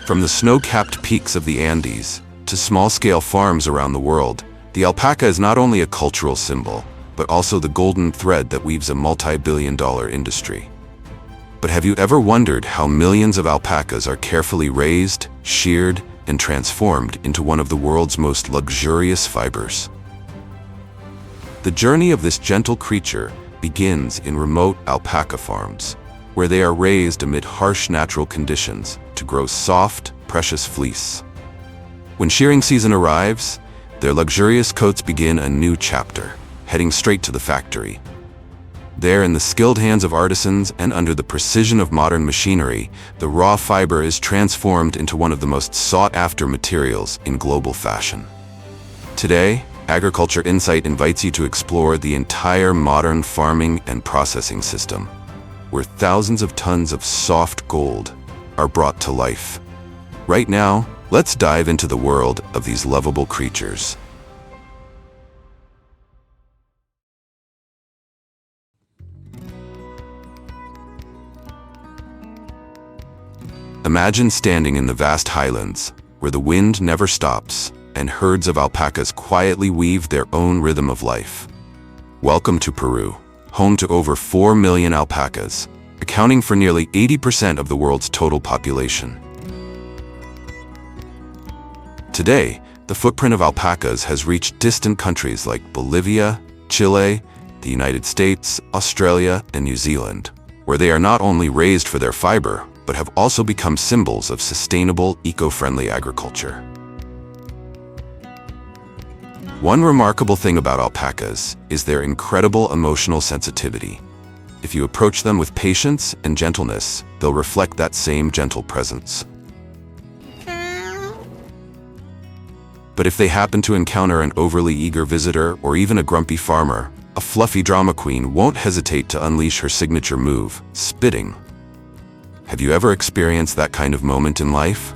From the snow-capped peaks of the Andes to small-scale farms around the world, the alpaca is not only a cultural symbol, but also the golden thread that weaves a multi-billion-dollar industry. But have you ever wondered how millions of alpacas are carefully raised, sheared, and transformed into one of the world's most luxurious fibers? The journey of this gentle creature begins in remote alpaca farms, where they are raised amid harsh natural conditions to grow soft, precious fleece. When shearing season arrives, their luxurious coats begin a new chapter, heading straight to the factory. There, in the skilled hands of artisans and under the precision of modern machinery, the raw fiber is transformed into one of the most sought-after materials in global fashion. Today, Agriculture Insight invites you to explore the entire modern farming and processing system, where thousands of tons of soft gold are brought to life. Right now, let's dive into the world of these lovable creatures. Imagine standing in the vast highlands, where the wind never stops, and herds of alpacas quietly weave their own rhythm of life. Welcome to Peru, home to over 4 million alpacas, accounting for nearly 80% of the world's total population. Today, the footprint of alpacas has reached distant countries like Bolivia, Chile, the United States, Australia, and New Zealand, where they are not only raised for their fiber, but have also become symbols of sustainable, eco-friendly agriculture. One remarkable thing about alpacas is their incredible emotional sensitivity. If you approach them with patience and gentleness, they'll reflect that same gentle presence. But if they happen to encounter an overly eager visitor or even a grumpy farmer, a fluffy drama queen won't hesitate to unleash her signature move, spitting. Have you ever experienced that kind of moment in life?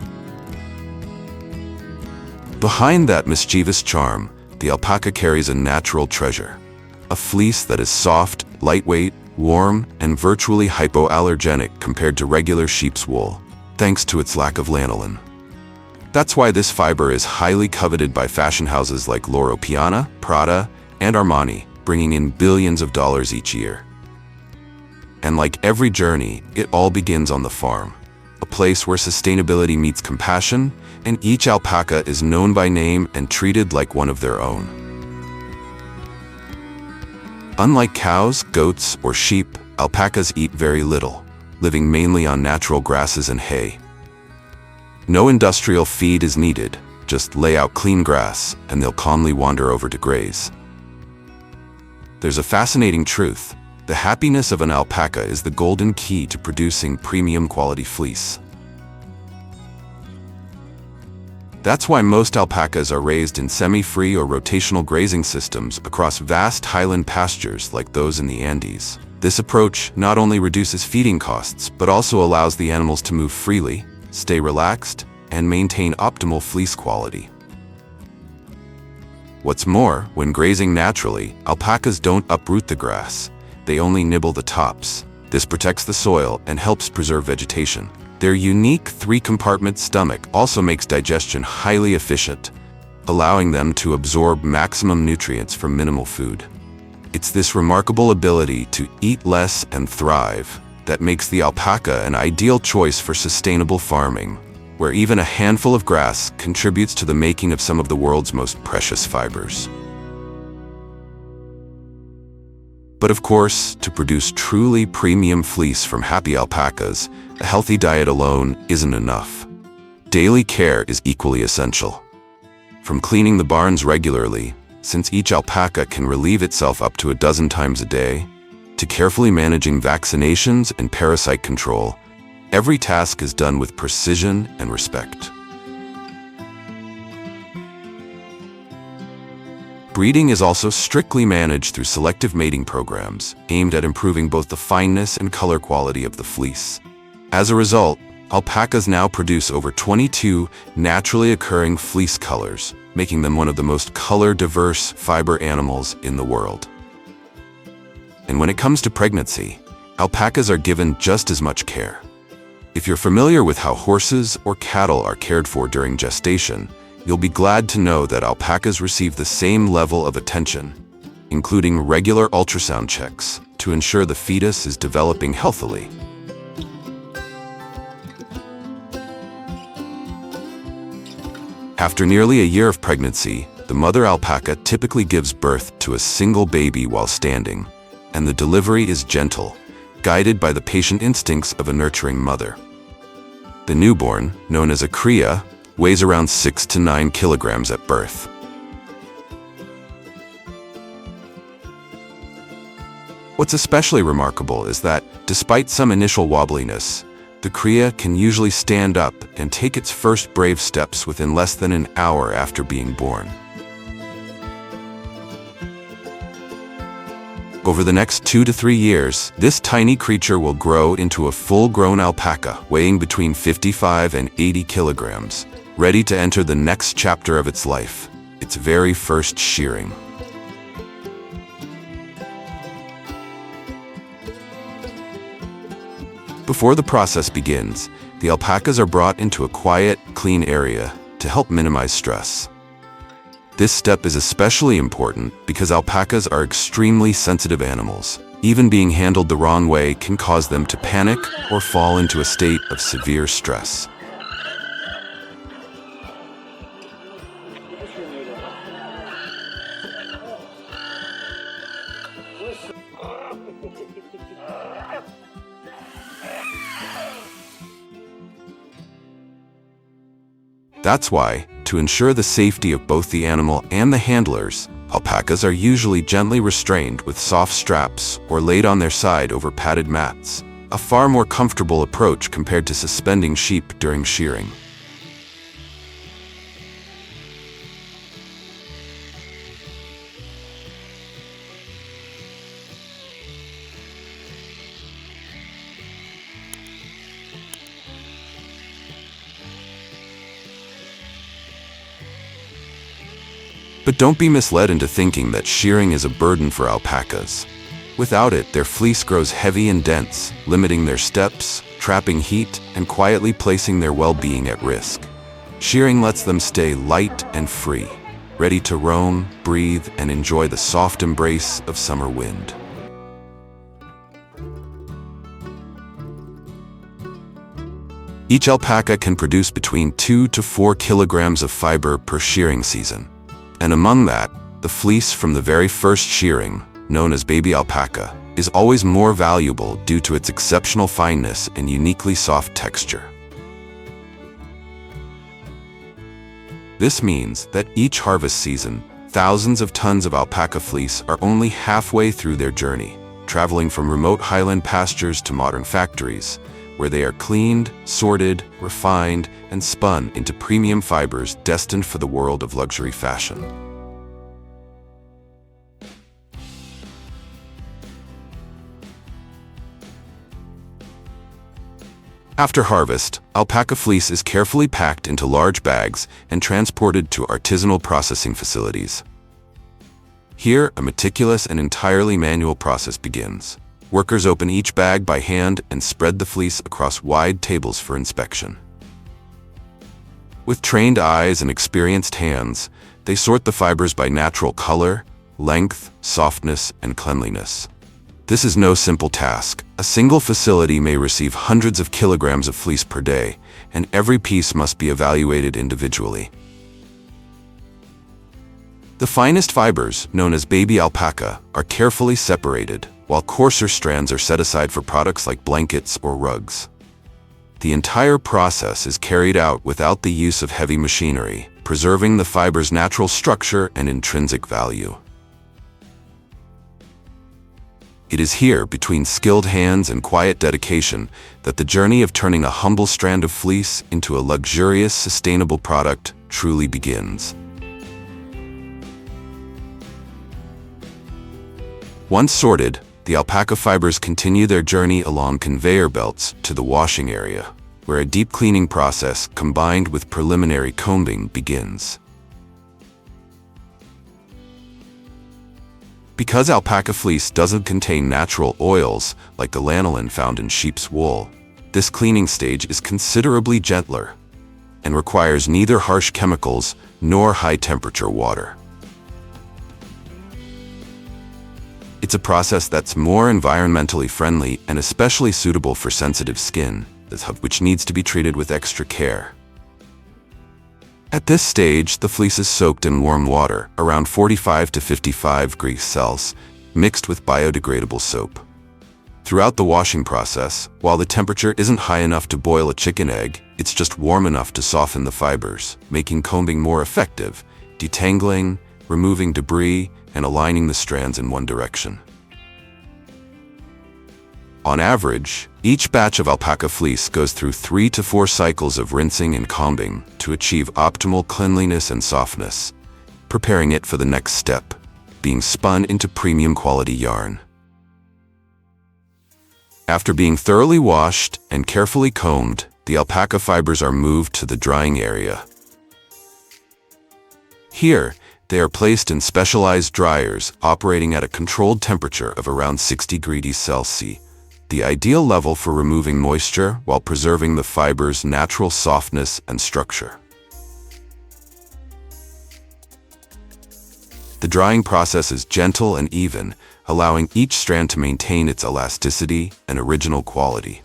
Behind that mischievous charm, the alpaca carries a natural treasure, a fleece that is soft, lightweight, warm, and virtually hypoallergenic compared to regular sheep's wool, thanks to its lack of lanolin. That's why this fiber is highly coveted by fashion houses like Loro Piana, Prada, and Armani, bringing in billions of dollars each year. And like every journey, it all begins on the farm, a place where sustainability meets compassion, and each alpaca is known by name and treated like one of their own. Unlike cows, goats, or sheep, alpacas eat very little, living mainly on natural grasses and hay. No industrial feed is needed, just lay out clean grass, and they'll calmly wander over to graze. There's a fascinating truth. The happiness of an alpaca is the golden key to producing premium quality fleece. That's why most alpacas are raised in semi-free or rotational grazing systems across vast highland pastures like those in the Andes. This approach not only reduces feeding costs, but also allows the animals to move freely, stay relaxed, and maintain optimal fleece quality. What's more, when grazing naturally, alpacas don't uproot the grass. They only nibble the tops. This protects the soil and helps preserve vegetation. Their unique 3-compartment stomach also makes digestion highly efficient, allowing them to absorb maximum nutrients from minimal food. It's this remarkable ability to eat less and thrive that makes the alpaca an ideal choice for sustainable farming, where even a handful of grass contributes to the making of some of the world's most precious fibers. But of course, to produce truly premium fleece from happy alpacas, a healthy diet alone isn't enough. Daily care is equally essential. From cleaning the barns regularly, since each alpaca can relieve itself up to 12 times a day, to carefully managing vaccinations and parasite control, every task is done with precision and respect. Breeding is also strictly managed through selective mating programs, aimed at improving both the fineness and color quality of the fleece. As a result, alpacas now produce over 22 naturally occurring fleece colors, making them one of the most color-diverse fiber animals in the world. And when it comes to pregnancy, alpacas are given just as much care. If you're familiar with how horses or cattle are cared for during gestation, you'll be glad to know that alpacas receive the same level of attention, including regular ultrasound checks to ensure the fetus is developing healthily. After nearly a year of pregnancy, the mother alpaca typically gives birth to a single baby while standing, and the delivery is gentle, guided by the patient instincts of a nurturing mother. The newborn, known as a cria, weighs around 6 to 9 kilograms at birth. What's especially remarkable is that, despite some initial wobbliness, the cria can usually stand up and take its first brave steps within less than an hour after being born. Over the next 2 to 3 years, this tiny creature will grow into a full-grown alpaca, weighing between 55 and 80 kilograms, ready to enter the next chapter of its life, its very first shearing. Before the process begins, the alpacas are brought into a quiet, clean area to help minimize stress. This step is especially important because alpacas are extremely sensitive animals. Even being handled the wrong way can cause them to panic or fall into a state of severe stress. That's why, to ensure the safety of both the animal and the handlers, alpacas are usually gently restrained with soft straps or laid on their side over padded mats, a far more comfortable approach compared to suspending sheep during shearing. But don't be misled into thinking that shearing is a burden for alpacas. Without it, their fleece grows heavy and dense, limiting their steps, trapping heat, and quietly placing their well-being at risk. Shearing lets them stay light and free, ready to roam, breathe, and enjoy the soft embrace of summer wind. Each alpaca can produce between 2 to 4 kilograms of fiber per shearing season. And among that, the fleece from the very first shearing, known as baby alpaca, is always more valuable due to its exceptional fineness and uniquely soft texture. This means that each harvest season, thousands of tons of alpaca fleece are only halfway through their journey, traveling from remote highland pastures to modern factories, where they are cleaned, sorted, refined, and spun into premium fibers destined for the world of luxury fashion. After harvest, alpaca fleece is carefully packed into large bags and transported to artisanal processing facilities. Here, a meticulous and entirely manual process begins. Workers open each bag by hand and spread the fleece across wide tables for inspection. With trained eyes and experienced hands, they sort the fibers by natural color, length, softness, and cleanliness. This is no simple task. A single facility may receive hundreds of kilograms of fleece per day, and every piece must be evaluated individually. The finest fibers, known as baby alpaca, are carefully separated, while coarser strands are set aside for products like blankets or rugs. The entire process is carried out without the use of heavy machinery, preserving the fiber's natural structure and intrinsic value. It is here, between skilled hands and quiet dedication, that the journey of turning a humble strand of fleece into a luxurious, sustainable product truly begins. Once sorted, the alpaca fibers continue their journey along conveyor belts to the washing area, where a deep cleaning process combined with preliminary combing begins. Because alpaca fleece doesn't contain natural oils like the lanolin found in sheep's wool, This cleaning stage is considerably gentler and requires neither harsh chemicals nor high-temperature water. It's a process that's more environmentally friendly and especially suitable for sensitive skin, which needs to be treated with extra care. At this stage, the fleece is soaked in warm water, around 45 to 55 degrees Celsius, mixed with biodegradable soap. Throughout the washing process, while the temperature isn't high enough to boil a chicken egg, it's just warm enough to soften the fibers, making combing more effective, detangling, removing debris, and aligning the strands in one direction. On average, each batch of alpaca fleece goes through 3 to 4 cycles of rinsing and combing to achieve optimal cleanliness and softness, preparing it for the next step, being spun into premium quality yarn. After being thoroughly washed and carefully combed, the alpaca fibers are moved to the drying area. Here, they are placed in specialized dryers operating at a controlled temperature of around 60 degrees Celsius, the ideal level for removing moisture while preserving the fiber's natural softness and structure. The drying process is gentle and even, allowing each strand to maintain its elasticity and original quality.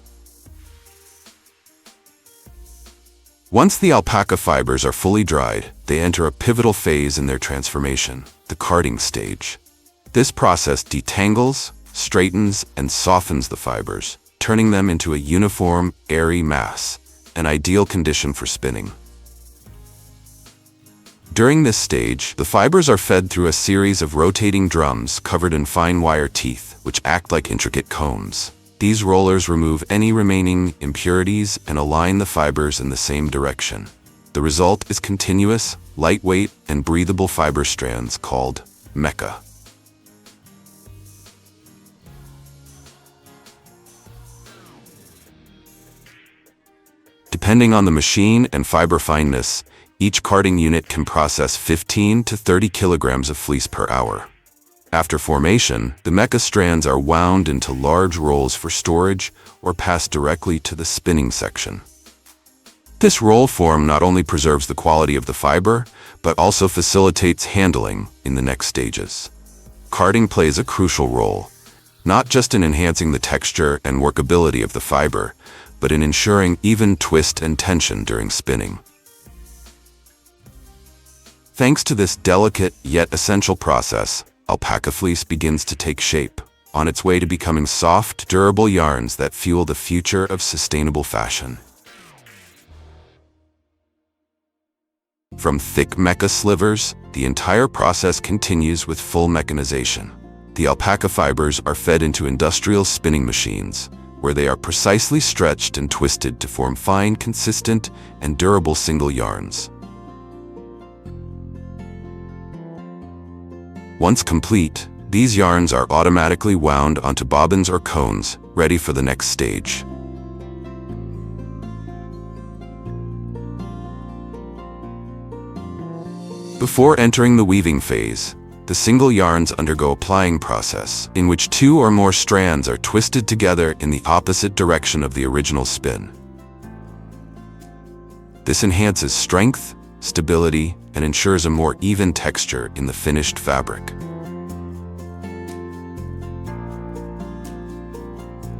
Once the alpaca fibers are fully dried, they enter a pivotal phase in their transformation, the carding stage. This process detangles, straightens, and softens the fibers, turning them into a uniform, airy mass, an ideal condition for spinning. During this stage, the fibers are fed through a series of rotating drums covered in fine wire teeth, which act like intricate combs. These rollers remove any remaining impurities and align the fibers in the same direction. The result is continuous, lightweight, and breathable fiber strands called mica. Depending on the machine and fiber fineness, each carding unit can process 15 to 30 kilograms of fleece per hour. After formation, the mica strands are wound into large rolls for storage or passed directly to the spinning section. This roll form not only preserves the quality of the fiber, but also facilitates handling in the next stages. Carding plays a crucial role, not just in enhancing the texture and workability of the fiber, but in ensuring even twist and tension during spinning. Thanks to this delicate yet essential process, alpaca fleece begins to take shape, on its way to becoming soft, durable yarns that fuel the future of sustainable fashion. From thick mica slivers, the entire process continues with full mechanization. The alpaca fibers are fed into industrial spinning machines, where they are precisely stretched and twisted to form fine, consistent, and durable single yarns. Once complete, these yarns are automatically wound onto bobbins or cones, ready for the next stage. Before entering the weaving phase, the single yarns undergo a plying process, in which 2 or more strands are twisted together in the opposite direction of the original spin. This enhances strength, stability, and ensures a more even texture in the finished fabric.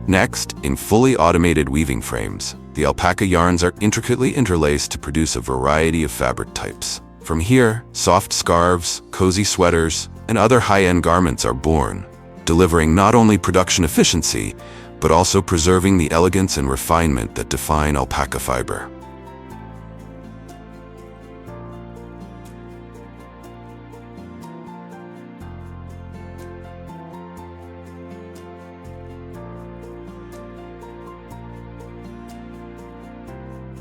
Next, in fully automated weaving frames, the alpaca yarns are intricately interlaced to produce a variety of fabric types. From here, soft scarves, cozy sweaters, and other high-end garments are born, delivering not only production efficiency, but also preserving the elegance and refinement that define alpaca fiber.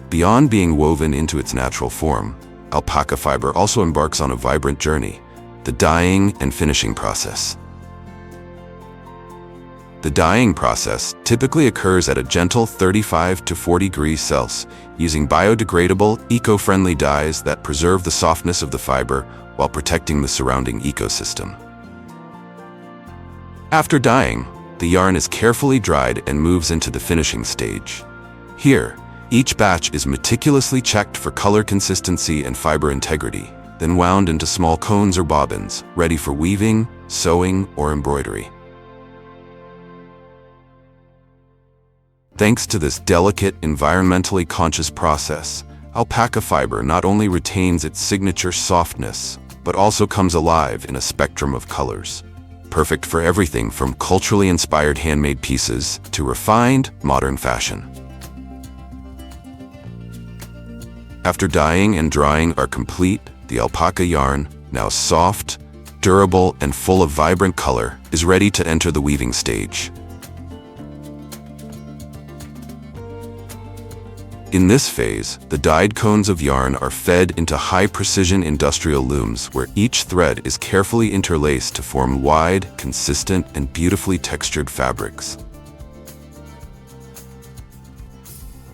Beyond being woven into its natural form, alpaca fiber also embarks on a vibrant journey, the dyeing and finishing process. The dyeing process typically occurs at a gentle 35 to 40 degrees Celsius, using biodegradable, eco-friendly dyes that preserve the softness of the fiber while protecting the surrounding ecosystem. After dyeing, the yarn is carefully dried and moves into the finishing stage. Here, each batch is meticulously checked for color consistency and fiber integrity, then wound into small cones or bobbins, ready for weaving, sewing, or embroidery. Thanks to this delicate, environmentally conscious process, alpaca fiber not only retains its signature softness, but also comes alive in a spectrum of colors. Perfect for everything from culturally inspired handmade pieces to refined, modern fashion. After dyeing and drying are complete, the alpaca yarn, now soft, durable, and full of vibrant color, is ready to enter the weaving stage. In this phase, the dyed cones of yarn are fed into high-precision industrial looms where each thread is carefully interlaced to form wide, consistent, and beautifully textured fabrics.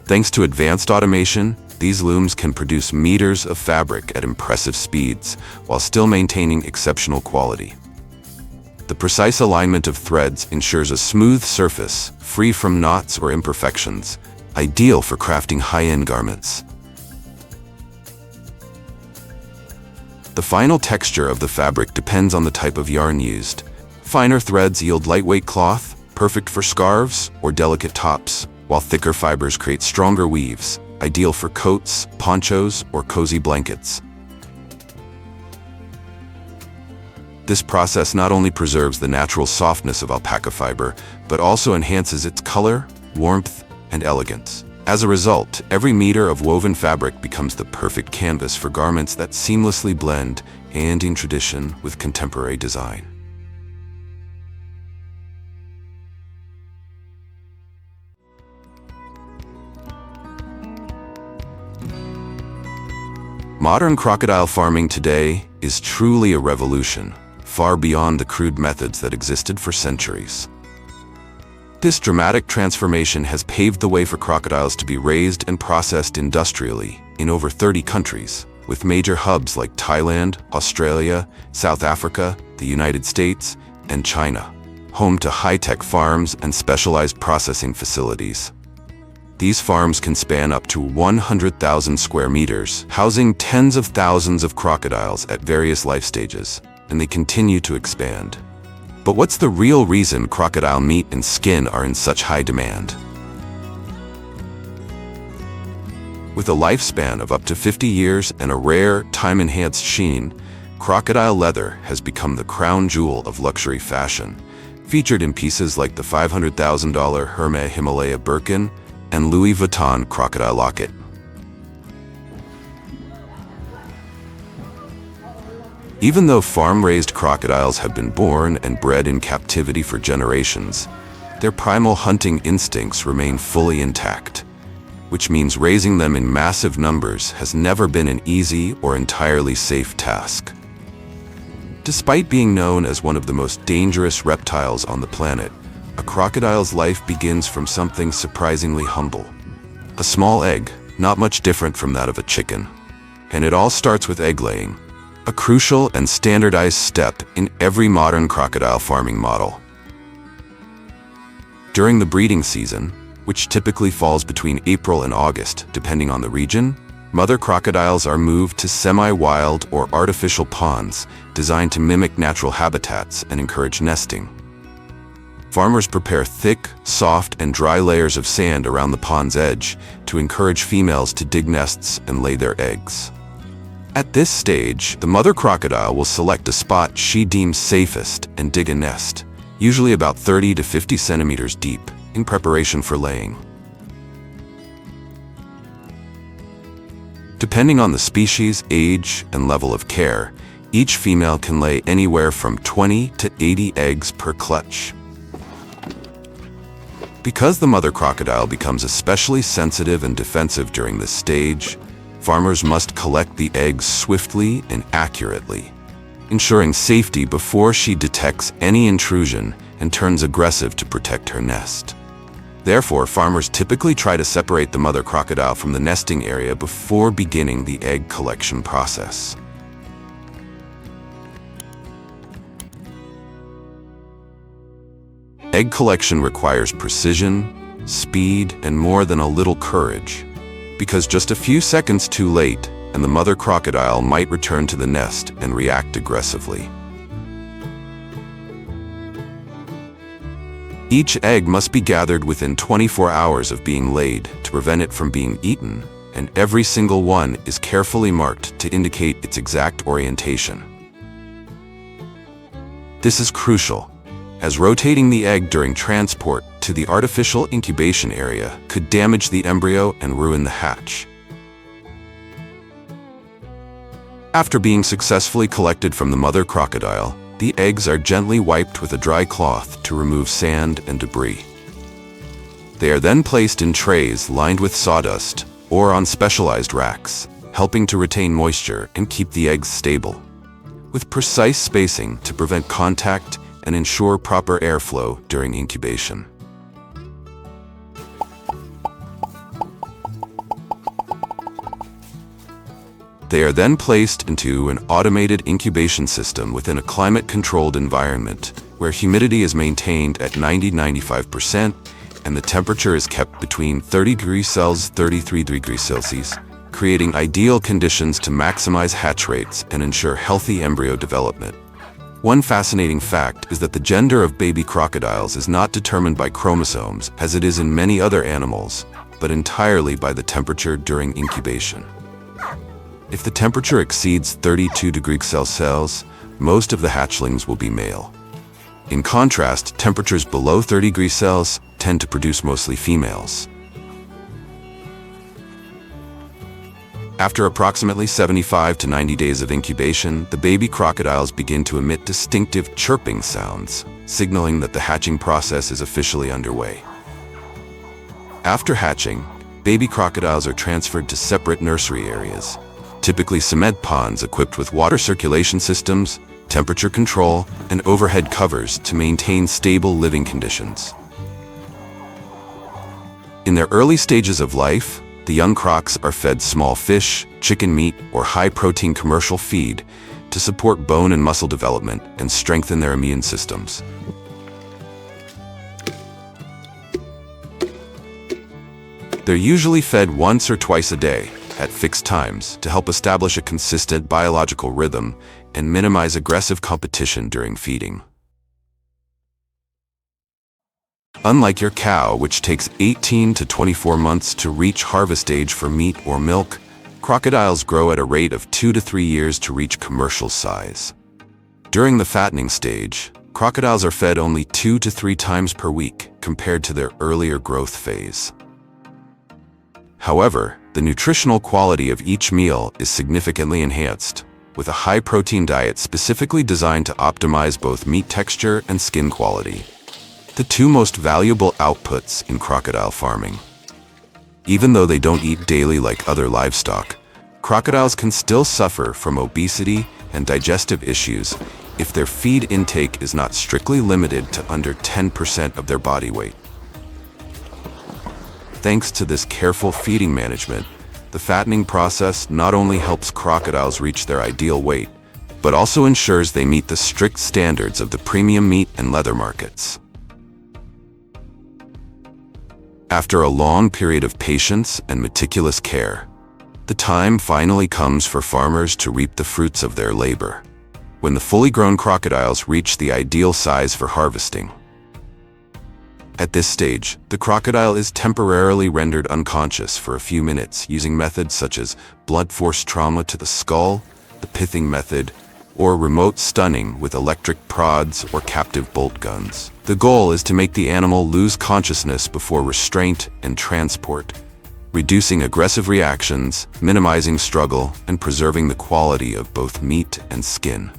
Thanks to advanced automation, these looms can produce meters of fabric at impressive speeds while still maintaining exceptional quality. The precise alignment of threads ensures a smooth surface, free from knots or imperfections, ideal for crafting high-end garments. The final texture of the fabric depends on the type of yarn used. Finer threads yield lightweight cloth, perfect for scarves or delicate tops, while thicker fibers create stronger weaves, ideal for coats, ponchos, or cozy blankets. This process not only preserves the natural softness of alpaca fiber, but also enhances its color, warmth, and elegance. As a result, every meter of woven fabric becomes the perfect canvas for garments that seamlessly blend Andean tradition with contemporary design. Modern crocodile farming today is truly a revolution, far beyond the crude methods that existed for centuries. This dramatic transformation has paved the way for crocodiles to be raised and processed industrially in over 30 countries, with major hubs like Thailand, Australia, South Africa, the United States, and China, home to high-tech farms and specialized processing facilities. These farms can span up to 100,000 square meters, housing tens of thousands of crocodiles at various life stages, and they continue to expand. But what's the real reason crocodile meat and skin are in such high demand? With a lifespan of up to 50 years and a rare, time-enhanced sheen, crocodile leather has become the crown jewel of luxury fashion, featured in pieces like the $500,000 Hermes Himalaya Birkin and Louis Vuitton crocodile locket. Even though farm-raised crocodiles have been born and bred in captivity for generations, their primal hunting instincts remain fully intact, which means raising them in massive numbers has never been an easy or entirely safe task. Despite being known as one of the most dangerous reptiles on the planet, a crocodile's life begins from something surprisingly humble. A small egg, not much different from that of a chicken. And it all starts with egg laying, a crucial and standardized step in every modern crocodile farming model. During the breeding season, which typically falls between April and August, depending on the region, mother crocodiles are moved to semi-wild or artificial ponds designed to mimic natural habitats and encourage nesting. Farmers prepare thick, soft, and dry layers of sand around the pond's edge to encourage females to dig nests and lay their eggs. At this stage, the mother crocodile will select a spot she deems safest and dig a nest, usually about 30 to 50 centimeters deep, in preparation for laying. Depending on the species, age, and level of care, each female can lay anywhere from 20 to 80 eggs per clutch. Because the mother crocodile becomes especially sensitive and defensive during this stage, farmers must collect the eggs swiftly and accurately, ensuring safety before she detects any intrusion and turns aggressive to protect her nest. Therefore, farmers typically try to separate the mother crocodile from the nesting area before beginning the egg collection process. Egg collection requires precision, speed, and more than a little courage. Because just a few seconds too late, and the mother crocodile might return to the nest and react aggressively. Each egg must be gathered within 24 hours of being laid to prevent it from being eaten, and every single one is carefully marked to indicate its exact orientation. This is crucial, as rotating the egg during transport to the artificial incubation area could damage the embryo and ruin the hatch. After being successfully collected from the mother crocodile, the eggs are gently wiped with a dry cloth to remove sand and debris. They are then placed in trays lined with sawdust or on specialized racks, helping to retain moisture and keep the eggs stable, with precise spacing to prevent contact and ensure proper airflow during incubation. They are then placed into an automated incubation system within a climate-controlled environment where humidity is maintained at 90–95% and the temperature is kept between 30 degrees Celsius 33 degrees Celsius, creating ideal conditions to maximize hatch rates and ensure healthy embryo development. One fascinating fact is that the gender of baby crocodiles is not determined by chromosomes, as it is in many other animals, but entirely by the temperature during incubation. If the temperature exceeds 32 degrees Celsius, most of the hatchlings will be male. In contrast, temperatures below 30 degrees Celsius tend to produce mostly females. After approximately 75 to 90 days of incubation, the baby crocodiles begin to emit distinctive chirping sounds, signaling that the hatching process is officially underway. After hatching, baby crocodiles are transferred to separate nursery areas, typically cement ponds equipped with water circulation systems, temperature control, and overhead covers to maintain stable living conditions. In their early stages of life, the young crocs are fed small fish, chicken meat, or high-protein commercial feed to support bone and muscle development and strengthen their immune systems. They're usually fed once or twice a day at fixed times to help establish a consistent biological rhythm and minimize aggressive competition during feeding. Unlike your cow, which takes 18 to 24 months to reach harvest age for meat or milk, crocodiles grow at a rate of 2 to 3 years to reach commercial size. During the fattening stage, crocodiles are fed only 2 to 3 times per week compared to their earlier growth phase. However, the nutritional quality of each meal is significantly enhanced, with a high-protein diet specifically designed to optimize both meat texture and skin quality, the two most valuable outputs in crocodile farming. Even though they don't eat daily like other livestock, crocodiles can still suffer from obesity and digestive issues if their feed intake is not strictly limited to under 10% of their body weight. Thanks to this careful feeding management, the fattening process not only helps crocodiles reach their ideal weight, but also ensures they meet the strict standards of the premium meat and leather markets. After a long period of patience and meticulous care, the time finally comes for farmers to reap the fruits of their labor, when the fully grown crocodiles reach the ideal size for harvesting. At this stage, the crocodile is temporarily rendered unconscious for a few minutes using methods such as blunt force trauma to the skull, the pithing method, or remote stunning with electric prods or captive bolt guns. The goal is to make the animal lose consciousness before restraint and transport, reducing aggressive reactions, minimizing struggle, and preserving the quality of both meat and skin.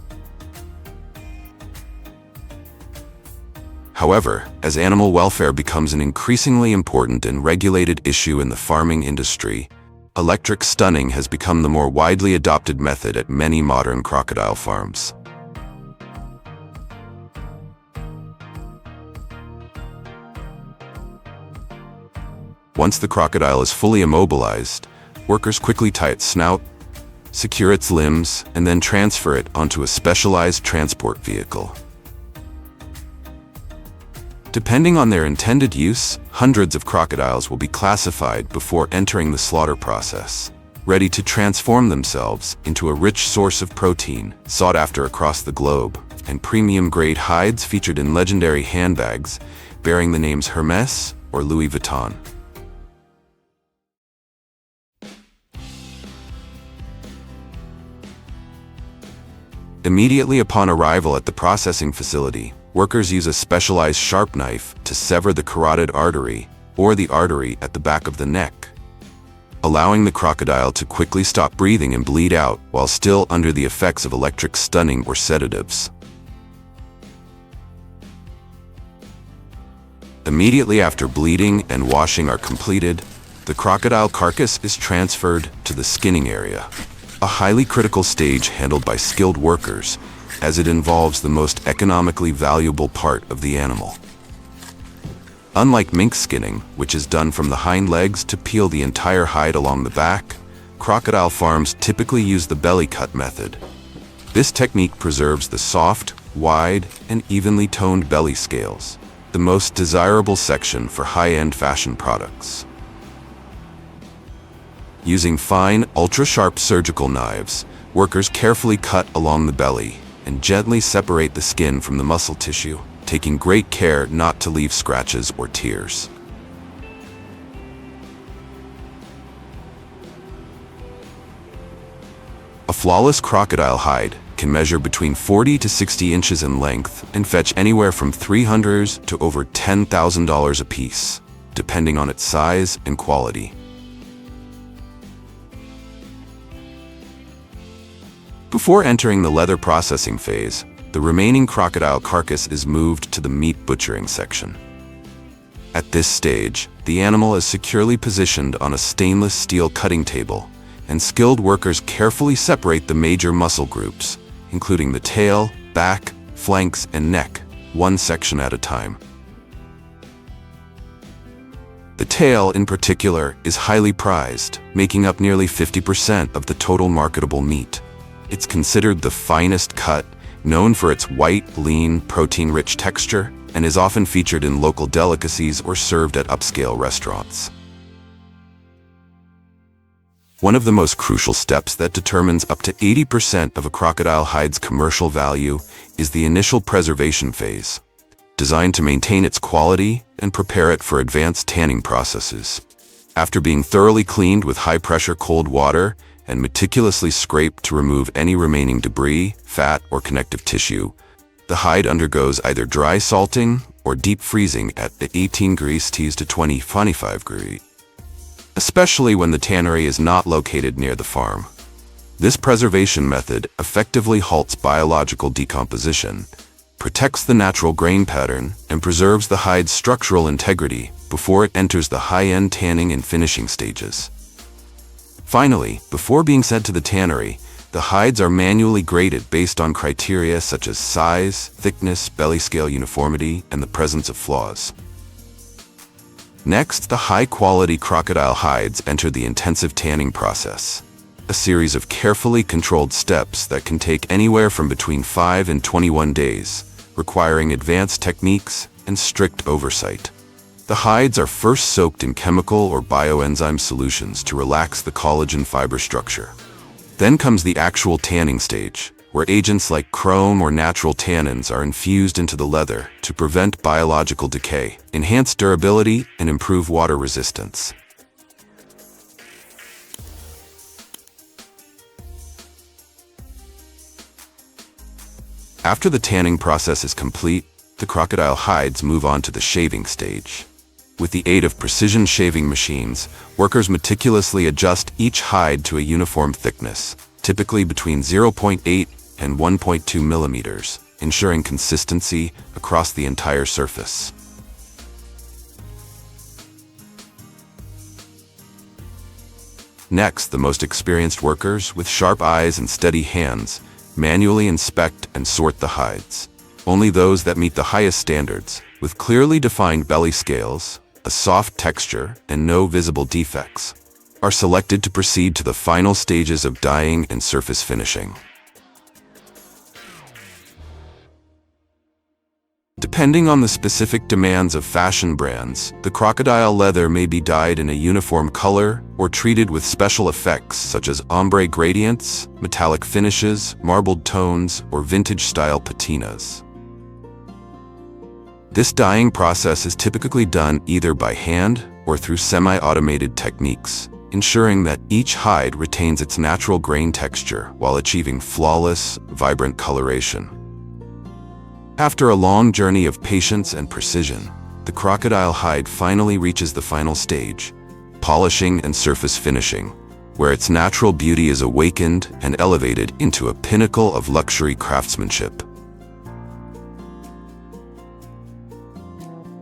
However, as animal welfare becomes an increasingly important and regulated issue in the farming industry, electric stunning has become the more widely adopted method at many modern crocodile farms. Once the crocodile is fully immobilized, workers quickly tie its snout, secure its limbs, and then transfer it onto a specialized transport vehicle. Depending on their intended use, hundreds of crocodiles will be classified before entering the slaughter process, ready to transform themselves into a rich source of protein sought after across the globe, and premium-grade hides featured in legendary handbags bearing the names Hermes or Louis Vuitton. Immediately upon arrival at the processing facility, workers use a specialized sharp knife to sever the carotid artery or the artery at the back of the neck, allowing the crocodile to quickly stop breathing and bleed out while still under the effects of electric stunning or sedatives. Immediately after bleeding and washing are completed, the crocodile carcass is transferred to the skinning area, a highly critical stage handled by skilled workers, as it involves the most economically valuable part of the animal. Unlike mink skinning, which is done from the hind legs to peel the entire hide along the back, crocodile farms typically use the belly cut method. This technique preserves the soft, wide, and evenly toned belly scales, the most desirable section for high-end fashion products. Using fine, ultra-sharp surgical knives, workers carefully cut along the belly and gently separate the skin from the muscle tissue, taking great care not to leave scratches or tears. A flawless crocodile hide can measure between 40 to 60 inches in length and fetch anywhere from $300 to over $10,000 a piece, depending on its size and quality. Before entering the leather processing phase, the remaining crocodile carcass is moved to the meat butchering section. At this stage, the animal is securely positioned on a stainless steel cutting table, and skilled workers carefully separate the major muscle groups, including the tail, back, flanks, and neck, one section at a time. The tail, in particular, is highly prized, making up nearly 50% of the total marketable meat. It's considered the finest cut, known for its white, lean, protein-rich texture, and is often featured in local delicacies or served at upscale restaurants. One of the most crucial steps that determines up to 80% of a crocodile hide's commercial value is the initial preservation phase, designed to maintain its quality and prepare it for advanced tanning processes. After being thoroughly cleaned with high-pressure cold water and meticulously scraped to remove any remaining debris, fat, or connective tissue, the hide undergoes either dry salting or deep freezing at 18 degrees Celsius to 25 degrees, especially when the tannery is not located near the farm. This preservation method effectively halts biological decomposition, protects the natural grain pattern, and preserves the hide's structural integrity before it enters the high-end tanning and finishing stages. Finally, before being sent to the tannery, the hides are manually graded based on criteria such as size, thickness, belly scale uniformity, and the presence of flaws. Next, the high-quality crocodile hides enter the intensive tanning process, a series of carefully controlled steps that can take anywhere from between 5 and 21 days, requiring advanced techniques and strict oversight. The hides are first soaked in chemical or bioenzyme solutions to relax the collagen fiber structure. Then comes the actual tanning stage, where agents like chrome or natural tannins are infused into the leather to prevent biological decay, enhance durability, and improve water resistance. After the tanning process is complete, the crocodile hides move on to the shaving stage. With the aid of precision shaving machines, workers meticulously adjust each hide to a uniform thickness, typically between 0.8 and 1.2 millimeters, ensuring consistency across the entire surface. Next, the most experienced workers, with sharp eyes and steady hands, manually inspect and sort the hides. Only those that meet the highest standards, with clearly defined belly scales, a soft texture, and no visible defects, are selected to proceed to the final stages of dyeing and surface finishing. Depending on the specific demands of fashion brands, the crocodile leather may be dyed in a uniform color or treated with special effects such as ombre gradients, metallic finishes, marbled tones, or vintage-style patinas. This dyeing process is typically done either by hand or through semi-automated techniques, ensuring that each hide retains its natural grain texture while achieving flawless, vibrant coloration. After a long journey of patience and precision, the crocodile hide finally reaches the final stage, polishing and surface finishing, where its natural beauty is awakened and elevated into a pinnacle of luxury craftsmanship.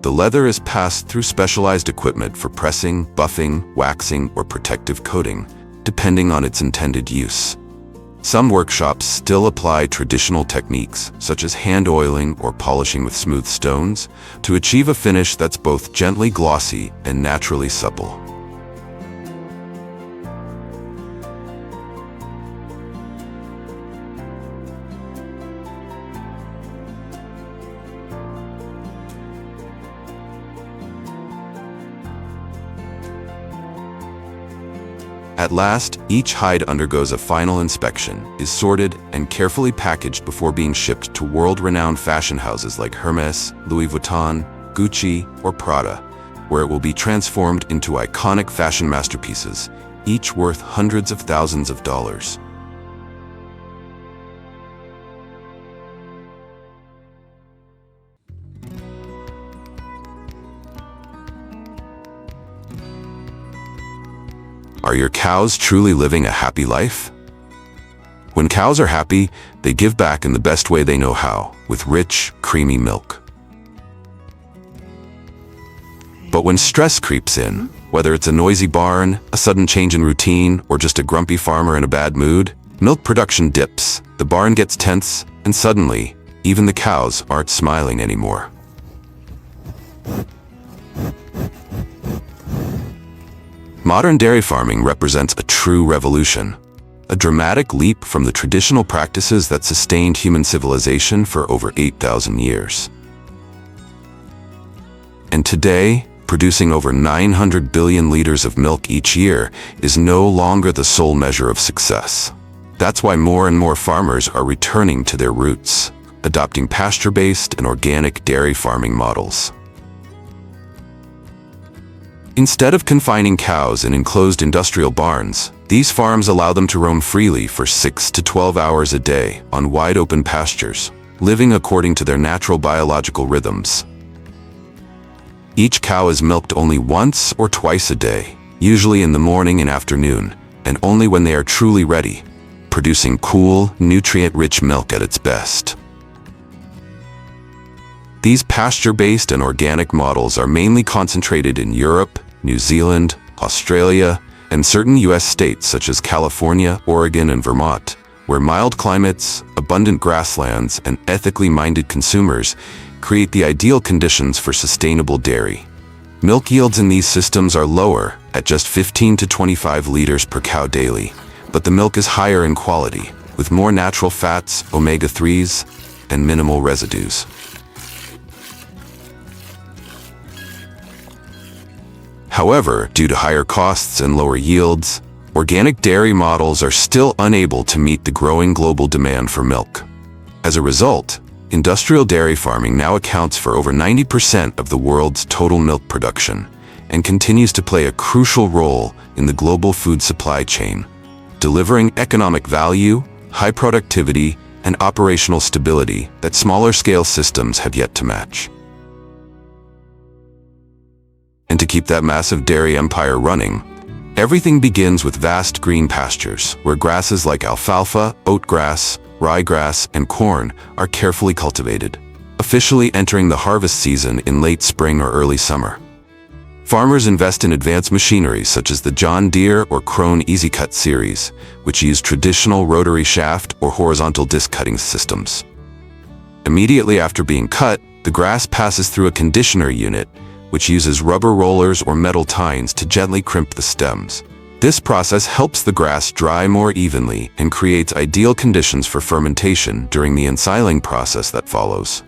The leather is passed through specialized equipment for pressing, buffing, waxing, or protective coating, depending on its intended use. Some workshops still apply traditional techniques, such as hand oiling or polishing with smooth stones, to achieve a finish that's both gently glossy and naturally supple. At last, each hide undergoes a final inspection, is sorted, and carefully packaged before being shipped to world-renowned fashion houses like Hermes, Louis Vuitton, Gucci, or Prada, where it will be transformed into iconic fashion masterpieces, each worth hundreds of thousands of dollars. Are your cows truly living a happy life? When cows are happy, they give back in the best way they know how, with rich, creamy milk. But when stress creeps in, whether it's a noisy barn, a sudden change in routine, or just a grumpy farmer in a bad mood, milk production dips, the barn gets tense, and suddenly, even the cows aren't smiling anymore. Modern dairy farming represents a true revolution, a dramatic leap from the traditional practices that sustained human civilization for over 8,000 years. And today, producing over 900 billion liters of milk each year is no longer the sole measure of success. That's why more and more farmers are returning to their roots, adopting pasture-based and organic dairy farming models. Instead of confining cows in enclosed industrial barns, these farms allow them to roam freely for 6 to 12 hours a day on wide-open pastures, living according to their natural biological rhythms. Each cow is milked only once or twice a day, usually in the morning and afternoon, and only when they are truly ready, producing cool, nutrient-rich milk at its best. These pasture-based and organic models are mainly concentrated in Europe, New Zealand, Australia, and certain US states such as California, Oregon, and Vermont, where mild climates, abundant grasslands, and ethically minded consumers create the ideal conditions for sustainable dairy. Milk yields in these systems are lower, at just 15 to 25 liters per cow daily, but the milk is higher in quality, with more natural fats, omega-3s, and minimal residues. However, due to higher costs and lower yields, organic dairy models are still unable to meet the growing global demand for milk. As a result, industrial dairy farming now accounts for over 90% of the world's total milk production and continues to play a crucial role in the global food supply chain, delivering economic value, high productivity, and operational stability that smaller-scale systems have yet to match. And to keep that massive dairy empire running, everything begins with vast green pastures, where grasses like alfalfa, oatgrass, ryegrass, and corn are carefully cultivated, officially entering the harvest season in late spring or early summer. Farmers invest in advanced machinery such as the John Deere or Krone EasyCut series, which use traditional rotary shaft or horizontal disc cutting systems. Immediately after being cut, the grass passes through a conditioner unit, which uses rubber rollers or metal tines to gently crimp the stems. This process helps the grass dry more evenly and creates ideal conditions for fermentation during the ensiling process that follows.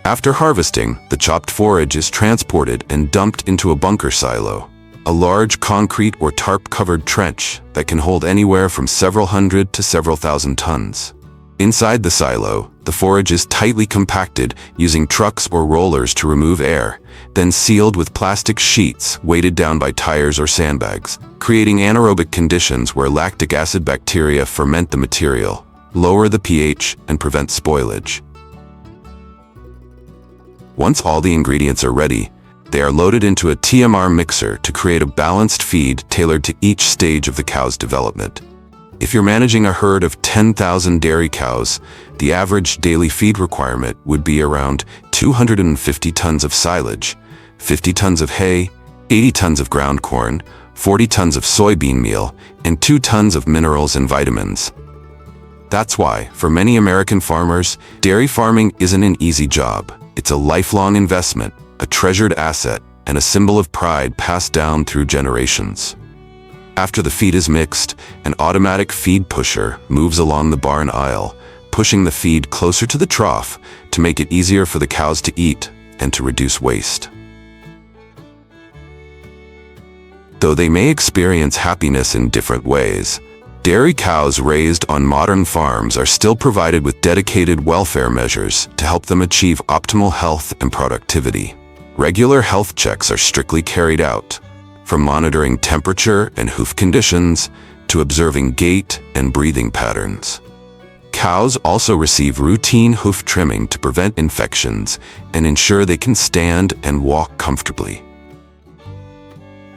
After harvesting, the chopped forage is transported and dumped into a bunker silo, a large concrete or tarp-covered trench that can hold anywhere from several hundred to several thousand tons. Inside the silo, the forage is tightly compacted using trucks or rollers to remove air, then sealed with plastic sheets weighted down by tires or sandbags, creating anaerobic conditions where lactic acid bacteria ferment the material, lower the pH, and prevent spoilage. Once all the ingredients are ready, they are loaded into a TMR mixer to create a balanced feed tailored to each stage of the cow's development. If you're managing a herd of 10,000 dairy cows, the average daily feed requirement would be around 250 tons of silage, 50 tons of hay, 80 tons of ground corn, 40 tons of soybean meal, and 2 tons of minerals and vitamins. That's why, for many American farmers, dairy farming isn't an easy job. It's a lifelong investment, a treasured asset, and a symbol of pride passed down through generations. After the feed is mixed, an automatic feed pusher moves along the barn aisle, pushing the feed closer to the trough to make it easier for the cows to eat and to reduce waste. Though they may experience happiness in different ways, dairy cows raised on modern farms are still provided with dedicated welfare measures to help them achieve optimal health and productivity. Regular health checks are strictly carried out, from monitoring temperature and hoof conditions to observing gait and breathing patterns. Cows also receive routine hoof trimming to prevent infections and ensure they can stand and walk comfortably.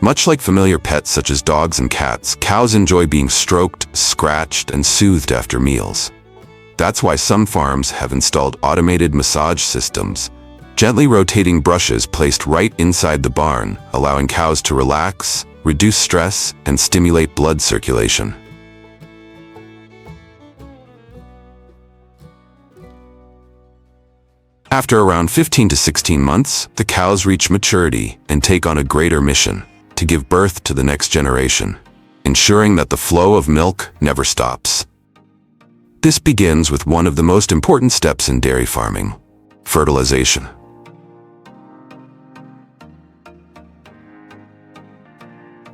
Much like familiar pets such as dogs and cats, cows enjoy being stroked, scratched, and soothed after meals. That's why some farms have installed automated massage systems, gently rotating brushes placed right inside the barn, allowing cows to relax, reduce stress, and stimulate blood circulation. After around 15 to 16 months, the cows reach maturity and take on a greater mission: to give birth to the next generation, ensuring that the flow of milk never stops. This begins with one of the most important steps in dairy farming: fertilization.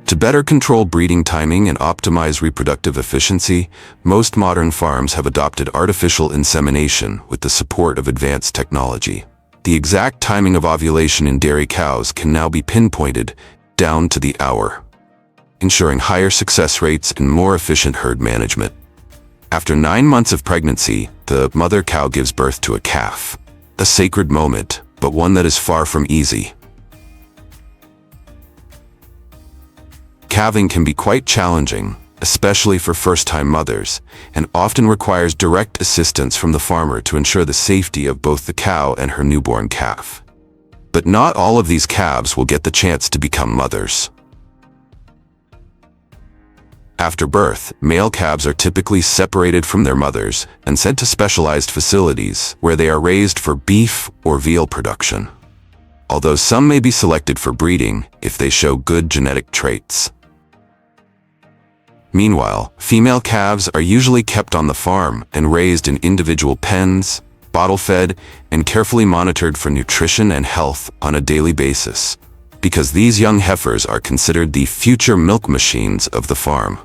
To better control breeding timing and optimize reproductive efficiency, most modern farms have adopted artificial insemination with the support of advanced technology. The exact timing of ovulation in dairy cows can now be pinpointed down to the hour, ensuring higher success rates and more efficient herd management. After 9 months of pregnancy, the mother cow gives birth to a calf. A sacred moment, but one that is far from easy. Calving can be quite challenging, especially for first-time mothers, and often requires direct assistance from the farmer to ensure the safety of both the cow and her newborn calf. But not all of these calves will get the chance to become mothers. After birth, male calves are typically separated from their mothers and sent to specialized facilities where they are raised for beef or veal production. Although some may be selected for breeding if they show good genetic traits. Meanwhile, female calves are usually kept on the farm and raised in individual pens, bottle-fed, and carefully monitored for nutrition and health on a daily basis, because these young heifers are considered the future milk machines of the farm.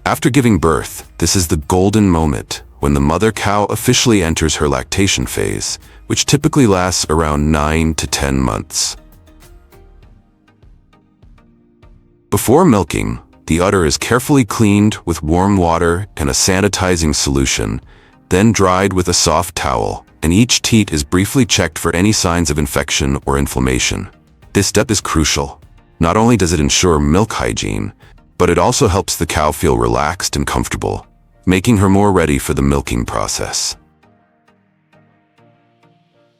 After giving birth, this is the golden moment when the mother cow officially enters her lactation phase, which typically lasts around 9 to 10 months. Before milking, the udder is carefully cleaned with warm water and a sanitizing solution, then dried with a soft towel, and each teat is briefly checked for any signs of infection or inflammation. This step is crucial. Not only does it ensure milk hygiene, but it also helps the cow feel relaxed and comfortable, making her more ready for the milking process.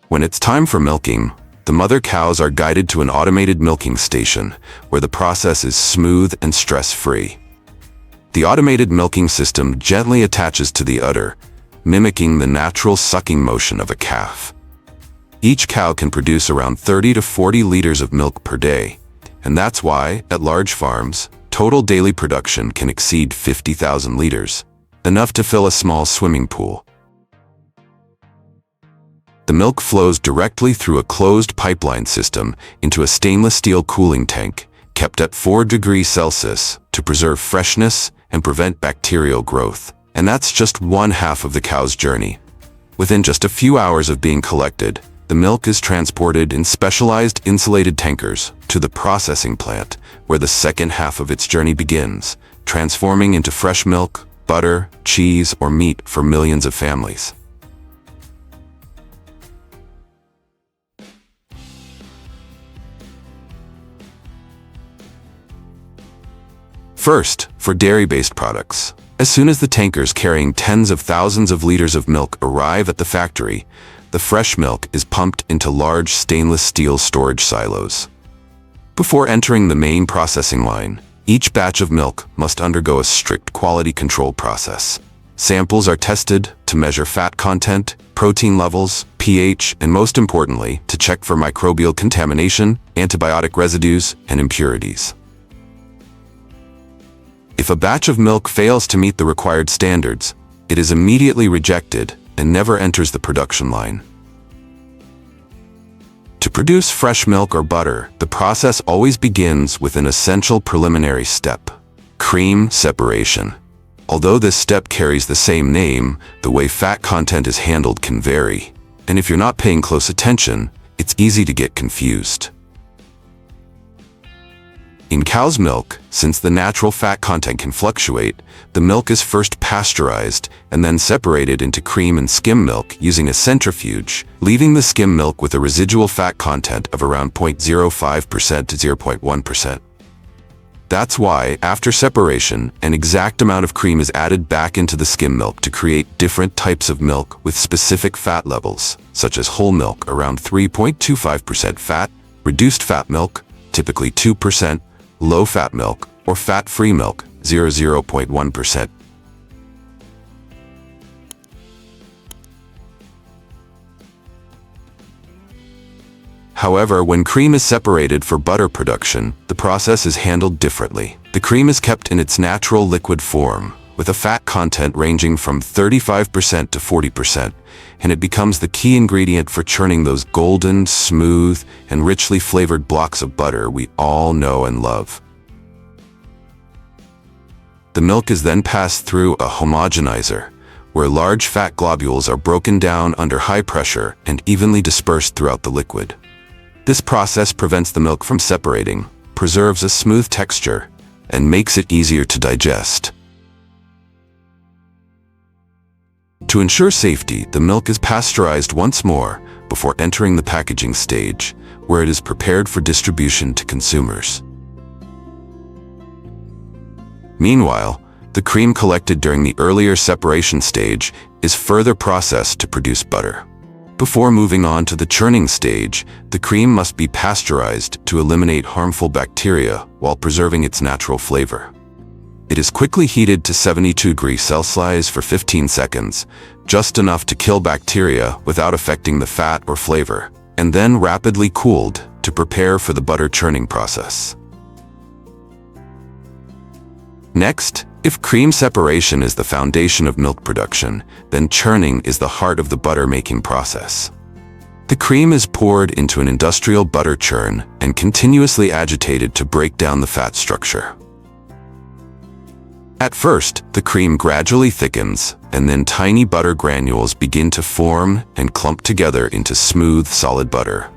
When it's time for milking, the mother cows are guided to an automated milking station, where the process is smooth and stress-free. The automated milking system gently attaches to the udder, mimicking the natural sucking motion of a calf. Each cow can produce around 30 to 40 liters of milk per day, and that's why, at large farms, total daily production can exceed 50,000 liters, enough to fill a small swimming pool. milk flows directly through a closed pipeline system into a stainless steel cooling tank, kept at 4 degrees Celsius to preserve freshness and prevent bacterial growth. And that's just one half of the cow's journey. Within just a few hours of being collected, the milk is transported in specialized insulated tankers to the processing plant, where the second half of its journey begins, transforming into fresh milk, butter, cheese, or meat for millions of families. First, for dairy-based products. As soon as the tankers carrying tens of thousands of liters of milk arrive at the factory, the fresh milk is pumped into large stainless steel storage silos. Before entering the main processing line, each batch of milk must undergo a strict quality control process. Samples are tested to measure fat content, protein levels, pH, and most importantly, to check for microbial contamination, antibiotic residues, and impurities. If a batch of milk fails to meet the required standards, it is immediately rejected and never enters the production line. To produce fresh milk or butter, the process always begins with an essential preliminary step: cream separation. Although this step carries the same name, the way fat content is handled can vary, and if you're not paying close attention, it's easy to get confused. In cow's milk, since the natural fat content can fluctuate, the milk is first pasteurized and then separated into cream and skim milk using a centrifuge, leaving the skim milk with a residual fat content of around 0.05% to 0.1%. That's why, after separation, an exact amount of cream is added back into the skim milk to create different types of milk with specific fat levels, such as whole milk around 3.25% fat, reduced fat milk, typically 2%, low-fat milk, or fat-free milk, 0.1%. However, when cream is separated for butter production, the process is handled differently. The cream is kept in its natural liquid form, with a fat content ranging from 35% to 40%, and it becomes the key ingredient for churning those golden, smooth, and richly flavored blocks of butter we all know and love. The milk is then passed through a homogenizer, where large fat globules are broken down under high pressure and evenly dispersed throughout the liquid. This process prevents the milk from separating, preserves a smooth texture, and makes it easier to digest. To ensure safety, the milk is pasteurized once more before entering the packaging stage, where it is prepared for distribution to consumers. Meanwhile, the cream collected during the earlier separation stage is further processed to produce butter. Before moving on to the churning stage, the cream must be pasteurized to eliminate harmful bacteria while preserving its natural flavor. It is quickly heated to 72 degrees Celsius for 15 seconds, just enough to kill bacteria without affecting the fat or flavor, and then rapidly cooled to prepare for the butter churning process. Next, if cream separation is the foundation of milk production, then churning is the heart of the butter-making process. The cream is poured into an industrial butter churn and continuously agitated to break down the fat structure. At first, the cream gradually thickens, and then tiny butter granules begin to form and clump together into smooth, solid butter.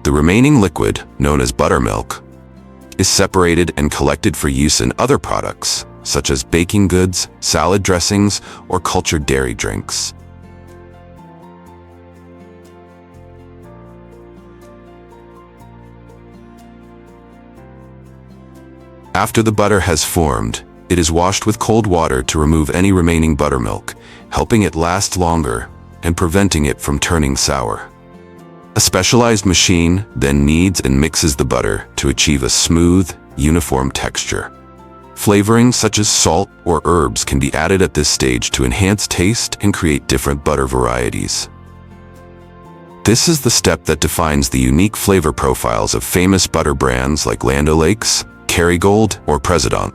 The remaining liquid, known as buttermilk, is separated and collected for use in other products, such as baking goods, salad dressings, or cultured dairy drinks. After the butter has formed, it is washed with cold water to remove any remaining buttermilk, helping it last longer and preventing it from turning sour. A specialized machine then kneads and mixes the butter to achieve a smooth, uniform texture. Flavorings such as salt or herbs can be added at this stage to enhance taste and create different butter varieties. This is the step that defines the unique flavor profiles of famous butter brands like Land O'Lakes, Kerrygold, or President.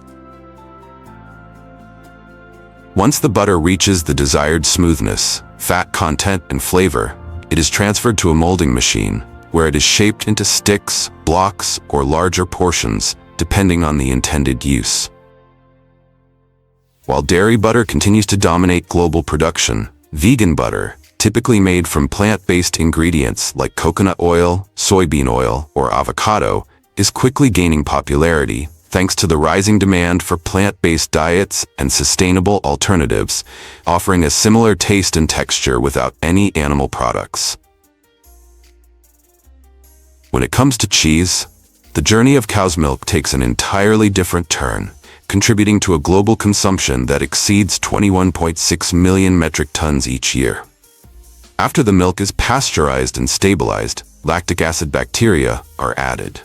Once the butter reaches the desired smoothness, fat content, and flavor, it is transferred to a molding machine, where it is shaped into sticks, blocks, or larger portions, depending on the intended use. While dairy butter continues to dominate global production, vegan butter, typically made from plant-based ingredients like coconut oil, soybean oil, or avocado, is quickly gaining popularity thanks to the rising demand for plant-based diets and sustainable alternatives, offering a similar taste and texture without any animal products. When it comes to cheese, the journey of cow's milk takes an entirely different turn, contributing to a global consumption that exceeds 21.6 million metric tons each year. After the milk is pasteurized and stabilized, lactic acid bacteria are added.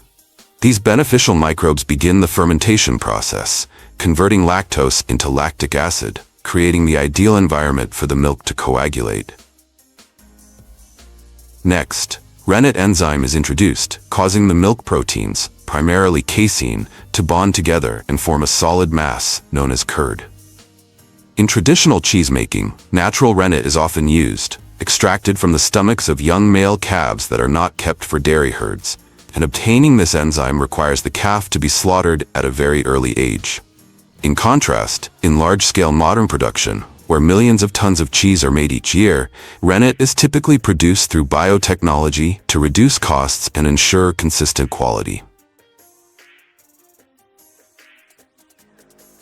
These beneficial microbes begin the fermentation process, converting lactose into lactic acid, creating the ideal environment for the milk to coagulate. Next, rennet enzyme is introduced, causing the milk proteins, primarily casein, to bond together and form a solid mass known as curd. In traditional cheesemaking, natural rennet is often used, extracted from the stomachs of young male calves that are not kept for dairy herds, and obtaining this enzyme requires the calf to be slaughtered at a very early age. In contrast, in large-scale modern production, where millions of tons of cheese are made each year, rennet is typically produced through biotechnology to reduce costs and ensure consistent quality.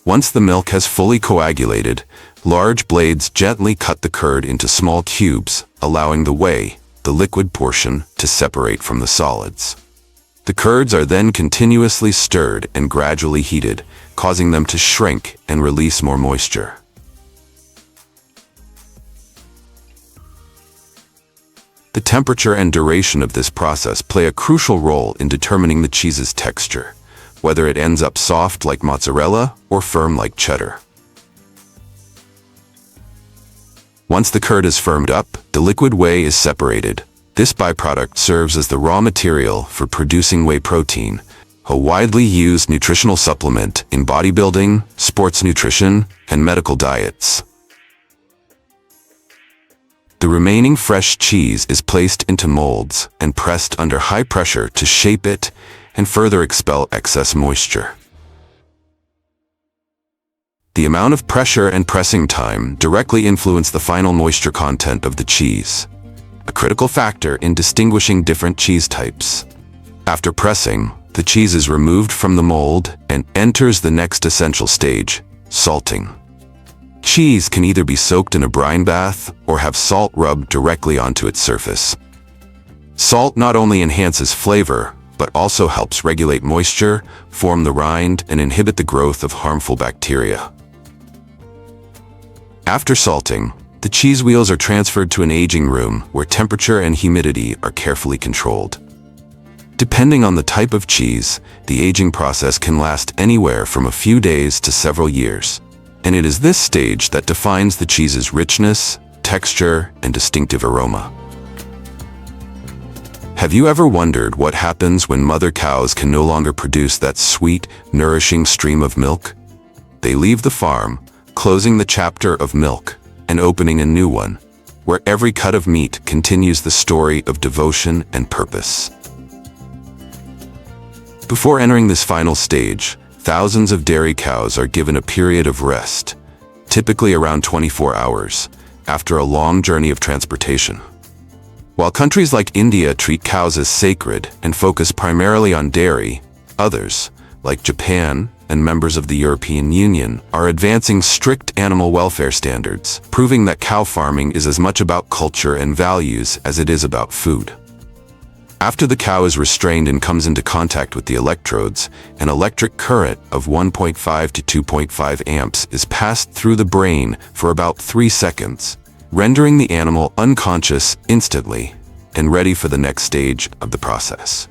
Once the milk has fully coagulated, large blades gently cut the curd into small cubes, allowing the whey, the liquid portion, to separate from the solids. The curds are then continuously stirred and gradually heated, causing them to shrink and release more moisture. The temperature and duration of this process play a crucial role in determining the cheese's texture, whether it ends up soft like mozzarella or firm like cheddar. Once the curd is firmed up, the liquid whey is separated. This byproduct serves as the raw material for producing whey protein, a widely used nutritional supplement in bodybuilding, sports nutrition, and medical diets. The remaining fresh cheese is placed into molds and pressed under high pressure to shape it and further expel excess moisture. The amount of pressure and pressing time directly influence the final moisture content of the cheese, a critical factor in distinguishing different cheese types. After pressing, the cheese is removed from the mold and enters the next essential stage, salting. Cheese can either be soaked in a brine bath or have salt rubbed directly onto its surface. Salt not only enhances flavor, but also helps regulate moisture, form the rind, and inhibit the growth of harmful bacteria. After salting, the cheese wheels are transferred to an aging room where temperature and humidity are carefully controlled. Depending on the type of cheese, the aging process can last anywhere from a few days to several years, and it is this stage that defines the cheese's richness, texture, and distinctive aroma. Have you ever wondered what happens when mother cows can no longer produce that sweet, nourishing stream of milk? They leave the farm, closing the chapter of milk and opening a new one, where every cut of meat continues the story of devotion and purpose. Before entering this final stage, thousands of dairy cows are given a period of rest, typically around 24 hours, after a long journey of transportation. While countries like India treat cows as sacred and focus primarily on dairy, others, like Japan and members of the European Union, are advancing strict animal welfare standards, proving that cow farming is as much about culture and values as it is about food. After the cow is restrained and comes into contact with the electrodes, an electric current of 1.5 to 2.5 amps is passed through the brain for about 3 seconds, rendering the animal unconscious instantly and ready for the next stage of the process.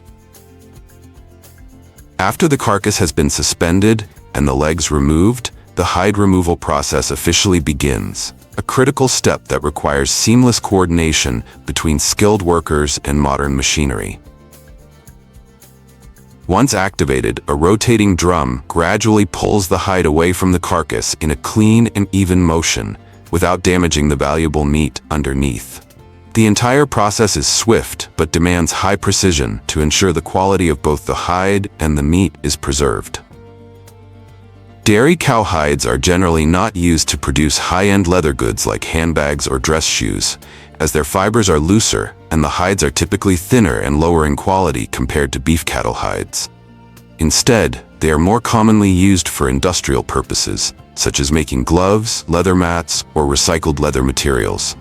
After the carcass has been suspended and the legs removed, the hide removal process officially begins, a critical step that requires seamless coordination between skilled workers and modern machinery. Once activated, a rotating drum gradually pulls the hide away from the carcass in a clean and even motion, without damaging the valuable meat underneath. The entire process is swift but demands high precision to ensure the quality of both the hide and the meat is preserved. Dairy cow hides are generally not used to produce high-end leather goods like handbags or dress shoes, as their fibers are looser and the hides are typically thinner and lower in quality compared to beef cattle hides. Instead, they are more commonly used for industrial purposes, such as making gloves, leather mats, or recycled leather materials.